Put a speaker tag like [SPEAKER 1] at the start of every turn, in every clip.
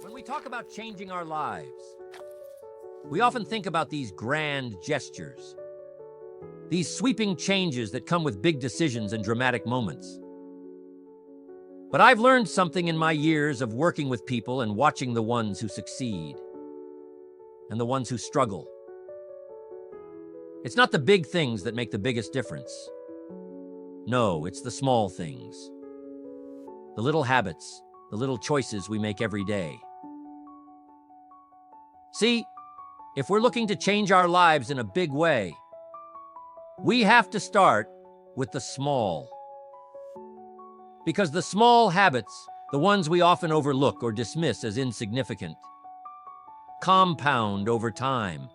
[SPEAKER 1] When we talk about changing our lives, we often think about these grand gestures, these sweeping changes that come with big decisions and dramatic moments. But I've learned something in my years of working with people and watching the ones who succeed and the ones who struggle. It's not the big things that make the biggest difference. No, it's the small things. The little habits, the little choices we make every day. See, if we're looking to change our lives in a big way, we have to start with the small. Because the small habits, the ones we often overlook or dismiss as insignificant, compound over time.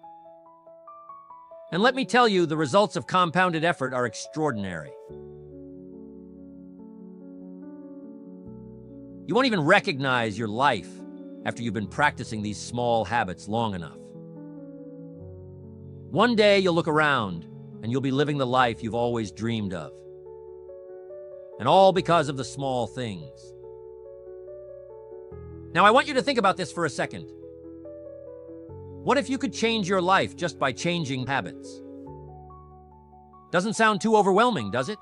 [SPEAKER 1] And let me tell you, the results of compounded effort are extraordinary. You won't even recognize your life after you've been practicing these small habits long enough. One day you'll look around and you'll be living the life you've always dreamed of. And all because of the small things. Now I want you to think about this for a second. What if you could change your life just by changing habits? Doesn't sound too overwhelming, does it?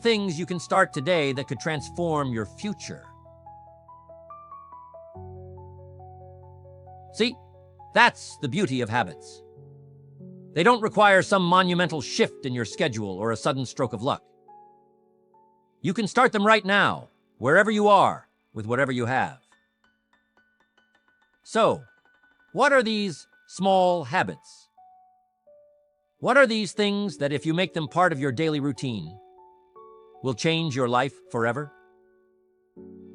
[SPEAKER 1] Things you can start today that could transform your future. See, that's the beauty of habits. They don't require some monumental shift in your schedule or a sudden stroke of luck. You can start them right now, wherever you are, with whatever you have. So, what are these small habits? What are these things that, if you make them part of your daily routine, will change your life forever?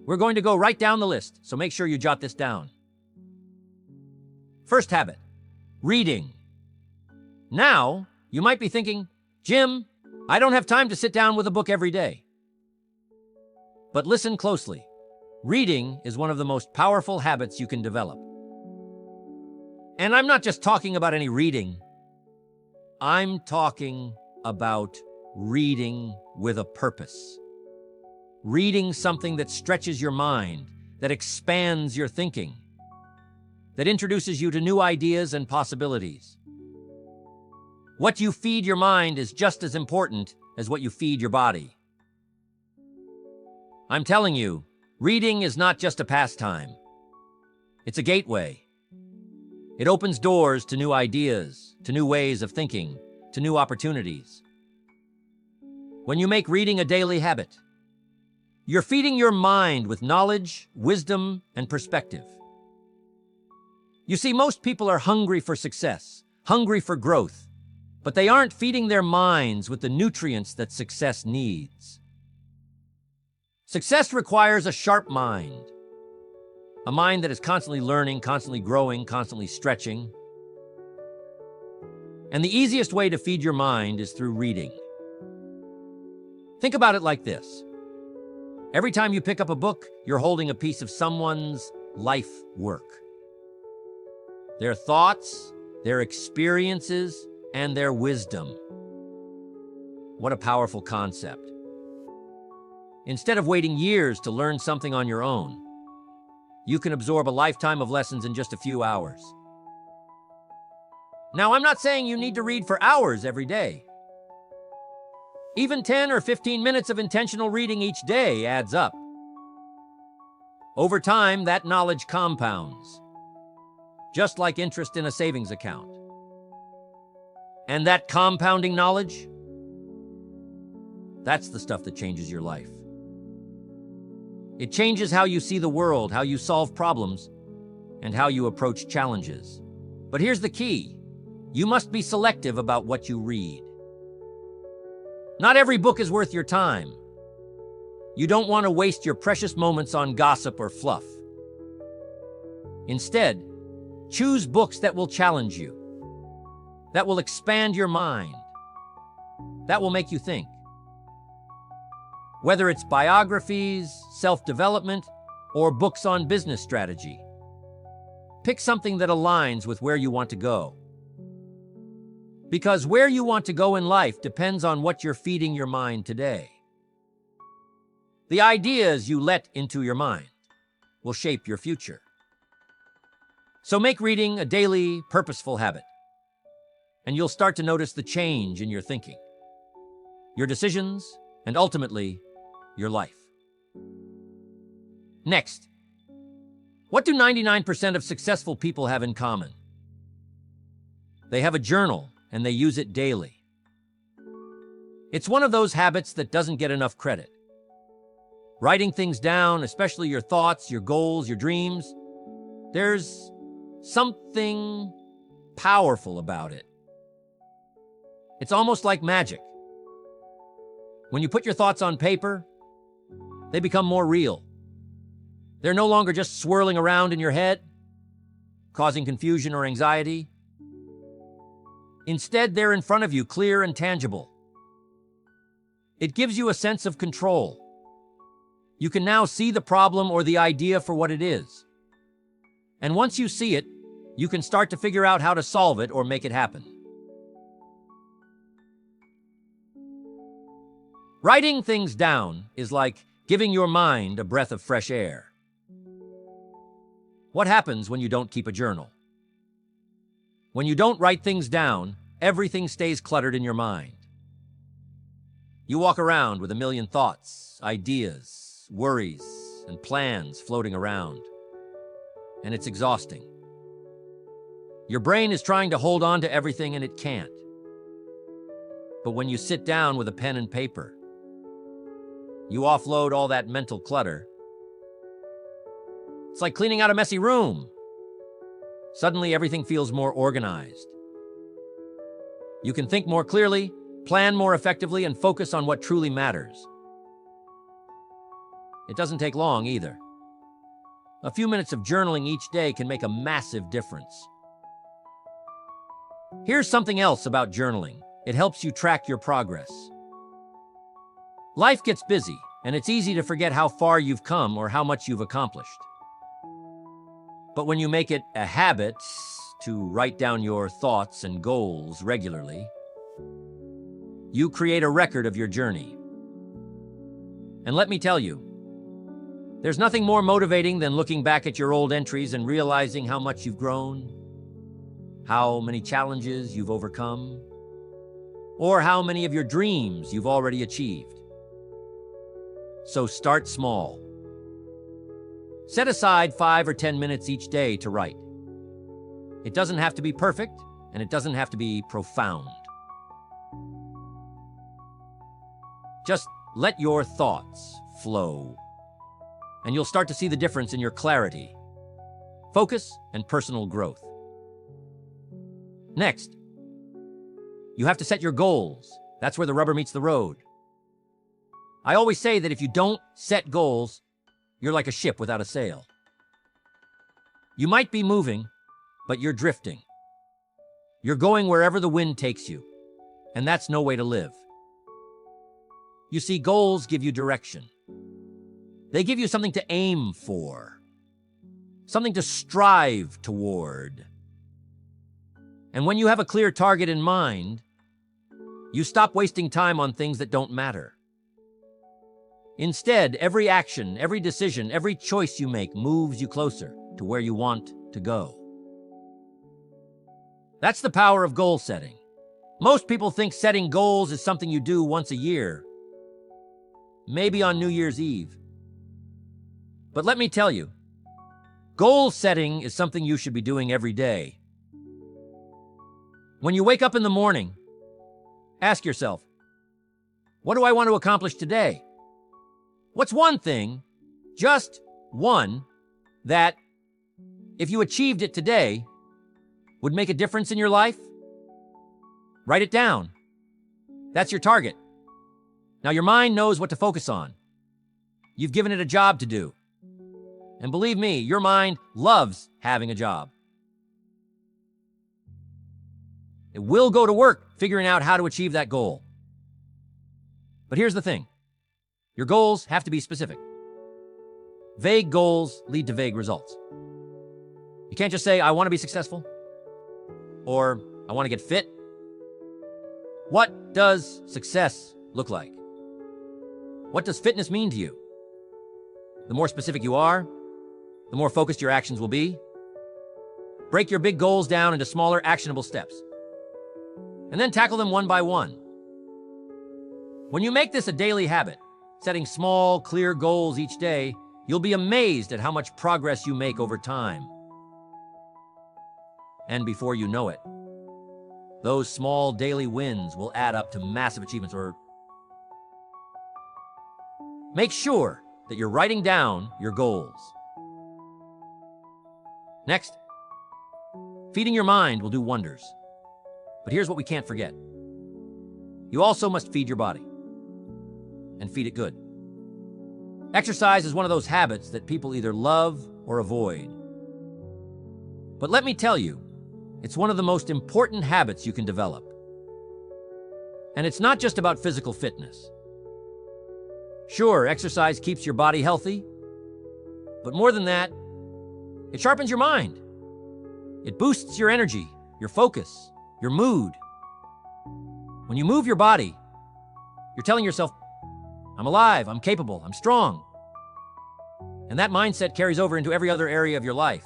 [SPEAKER 1] We're going to go right down the list, so make sure you jot this down. First habit, reading. Now, you might be thinking, Jim, I don't have time to sit down with a book every day. But listen closely. Reading is one of the most powerful habits you can develop. And I'm not just talking about any reading. I'm talking about reading with a purpose. Reading something that stretches your mind, that expands your thinking, that introduces you to new ideas and possibilities. What you feed your mind is just as important as what you feed your body. I'm telling you, reading is not just a pastime. It's a gateway. It opens doors to new ideas, to new ways of thinking, to new opportunities. When you make reading a daily habit, you're feeding your mind with knowledge, wisdom, and perspective. You see, most people are hungry for success, hungry for growth, but they aren't feeding their minds with the nutrients that success needs. Success requires a sharp mind, a mind that is constantly learning, constantly growing, constantly stretching. And the easiest way to feed your mind is through reading. Think about it like this. Every time you pick up a book, you're holding a piece of someone's life work. Their thoughts, their experiences, and their wisdom. What a powerful concept. Instead of waiting years to learn something on your own, you can absorb a lifetime of lessons in just a few hours. Now, I'm not saying you need to read for hours every day. Even 10 or 15 minutes of intentional reading each day adds up. Over time, that knowledge compounds, just like interest in a savings account. And that compounding knowledge, that's the stuff that changes your life. It changes how you see the world, how you solve problems, and how you approach challenges. But here's the key. You must be selective about what you read. Not every book is worth your time. You don't want to waste your precious moments on gossip or fluff. Instead, choose books that will challenge you, that will expand your mind, that will make you think. Whether it's biographies, self-development, or books on business strategy, pick something that aligns with where you want to go. Because where you want to go in life depends on what you're feeding your mind today. The ideas you let into your mind will shape your future. So make reading a daily, purposeful habit, and you'll start to notice the change in your thinking, your decisions, and ultimately, your life. Next, what do 99% of successful people have in common? They have a journal, and they use it daily. It's one of those habits that doesn't get enough credit. Writing things down, especially your thoughts, your goals, your dreams, there's something powerful about it. It's almost like magic. When you put your thoughts on paper, they become more real. They're no longer just swirling around in your head, causing confusion or anxiety. Instead, they're in front of you, clear and tangible. It gives you a sense of control. You can now see the problem or the idea for what it is. And once you see it, you can start to figure out how to solve it or make it happen. Writing things down is like giving your mind a breath of fresh air. What happens when you don't keep a journal? When you don't write things down, everything stays cluttered in your mind. You walk around with a million thoughts, ideas, worries, and plans floating around. And it's exhausting. Your brain is trying to hold on to everything and it can't. But when you sit down with a pen and paper, you offload all that mental clutter. It's like cleaning out a messy room. Suddenly everything feels more organized. You can think more clearly, plan more effectively, and focus on what truly matters. It doesn't take long either. A few minutes of journaling each day can make a massive difference. Here's something else about journaling. It helps you track your progress. Life gets busy, and it's easy to forget how far you've come or how much you've accomplished. But when you make it a habit to write down your thoughts and goals regularly, you create a record of your journey. And let me tell you, there's nothing more motivating than looking back at your old entries and realizing how much you've grown, how many challenges you've overcome, or how many of your dreams you've already achieved. So start small. Set aside 5 or 10 minutes each day to write. It doesn't have to be perfect, and it doesn't have to be profound. Just let your thoughts flow, and you'll start to see the difference in your clarity, focus, and personal growth. Next, you have to set your goals. That's where the rubber meets the road. I always say that if you don't set goals, you're like a ship without a sail. You might be moving, but you're drifting. You're going wherever the wind takes you, and that's no way to live. You see, goals give you direction. They give you something to aim for, something to strive toward. And when you have a clear target in mind, you stop wasting time on things that don't matter. Instead, every action, every decision, every choice you make moves you closer to where you want to go. That's the power of goal setting. Most people think setting goals is something you do once a year, maybe on New Year's Eve. But let me tell you, goal setting is something you should be doing every day. When you wake up in the morning, ask yourself, what do I want to accomplish today? What's one thing, just one, that, if you achieved it today, would make a difference in your life? Write it down. That's your target. Now your mind knows what to focus on. You've given it a job to do. And believe me, your mind loves having a job. It will go to work figuring out how to achieve that goal. But here's the thing. Your goals have to be specific. Vague goals lead to vague results. You can't just say, I want to be successful, or I want to get fit. What does success look like? What does fitness mean to you? The more specific you are, the more focused your actions will be. Break your big goals down into smaller, actionable steps, and then tackle them one by one. When you make this a daily habit, setting small, clear goals each day, you'll be amazed at how much progress you make over time. And before you know it, those small daily wins will add up to massive achievements. Or make sure that you're writing down your goals. Next, feeding your mind will do wonders. But here's what we can't forget. You also must feed your body, and feed it good. Exercise is one of those habits that people either love or avoid. But let me tell you, it's one of the most important habits you can develop. And it's not just about physical fitness. Sure, exercise keeps your body healthy, but more than that, it sharpens your mind. It boosts your energy, your focus, your mood. When you move your body, you're telling yourself, I'm alive, I'm capable, I'm strong. And that mindset carries over into every other area of your life.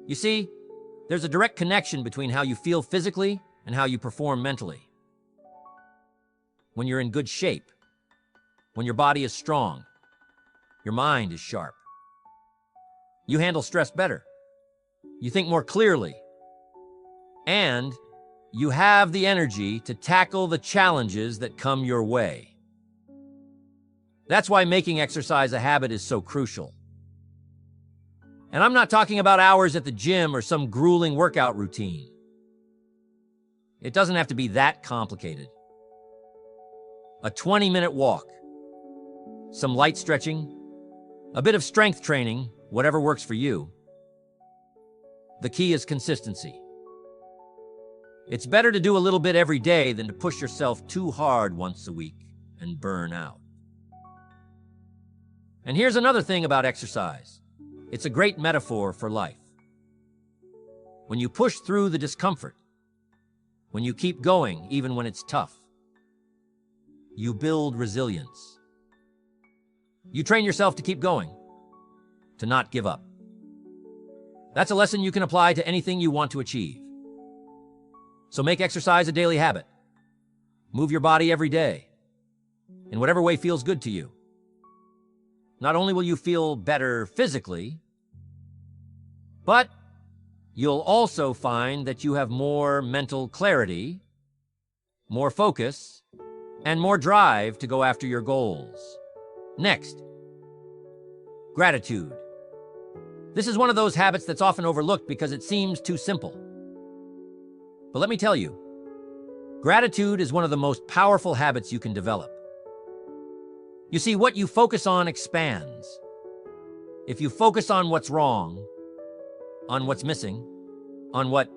[SPEAKER 1] You see, there's a direct connection between how you feel physically and how you perform mentally. When you're in good shape, when your body is strong, your mind is sharp. You handle stress better. You think more clearly. And you have the energy to tackle the challenges that come your way. That's why making exercise a habit is so crucial. And I'm not talking about hours at the gym or some grueling workout routine. It doesn't have to be that complicated. A 20-minute walk, some light stretching, a bit of strength training, whatever works for you. The key is consistency. It's better to do a little bit every day than to push yourself too hard once a week and burn out. And here's another thing about exercise. It's a great metaphor for life. When you push through the discomfort, when you keep going even when it's tough, you build resilience. You train yourself to keep going, to not give up. That's a lesson you can apply to anything you want to achieve. So make exercise a daily habit. Move your body every day, in whatever way feels good to you. Not only will you feel better physically, but you'll also find that you have more mental clarity, more focus, and more drive to go after your goals. Next, gratitude. This is one of those habits that's often overlooked because it seems too simple. But let me tell you, gratitude is one of the most powerful habits you can develop. You see, what you focus on expands. If you focus on what's wrong, on what's missing, on what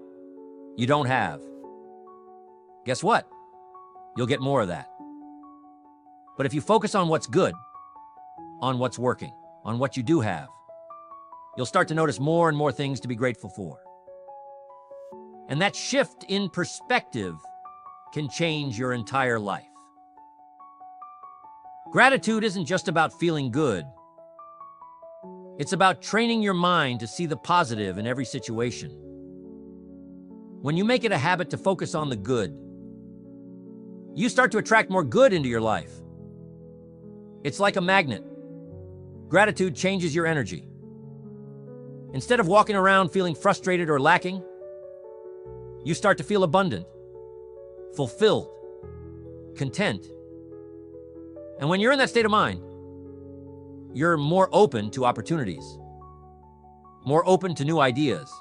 [SPEAKER 1] you don't have, guess what? You'll get more of that. But if you focus on what's good, on what's working, on what you do have, you'll start to notice more and more things to be grateful for. And that shift in perspective can change your entire life. Gratitude isn't just about feeling good. It's about training your mind to see the positive in every situation. When you make it a habit to focus on the good, you start to attract more good into your life. It's like a magnet. Gratitude changes your energy. Instead of walking around feeling frustrated or lacking, you start to feel abundant, fulfilled, content. And when you're in that state of mind, you're more open to opportunities, more open to new ideas,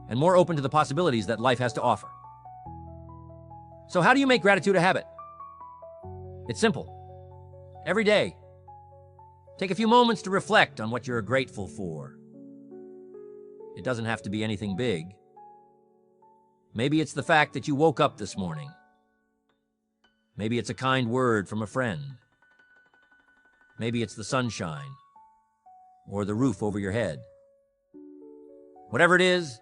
[SPEAKER 1] and more open to the possibilities that life has to offer. So how do you make gratitude a habit? It's simple. Every day, take a few moments to reflect on what you're grateful for. It doesn't have to be anything big. Maybe it's the fact that you woke up this morning. Maybe it's a kind word from a friend. Maybe it's the sunshine or the roof over your head. Whatever it is,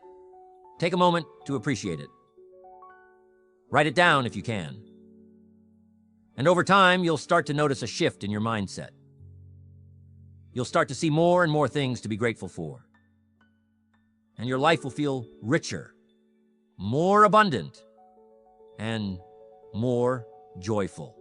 [SPEAKER 1] take a moment to appreciate it. Write it down if you can. And over time, you'll start to notice a shift in your mindset. You'll start to see more and more things to be grateful for. And your life will feel richer, more abundant, and more joyful.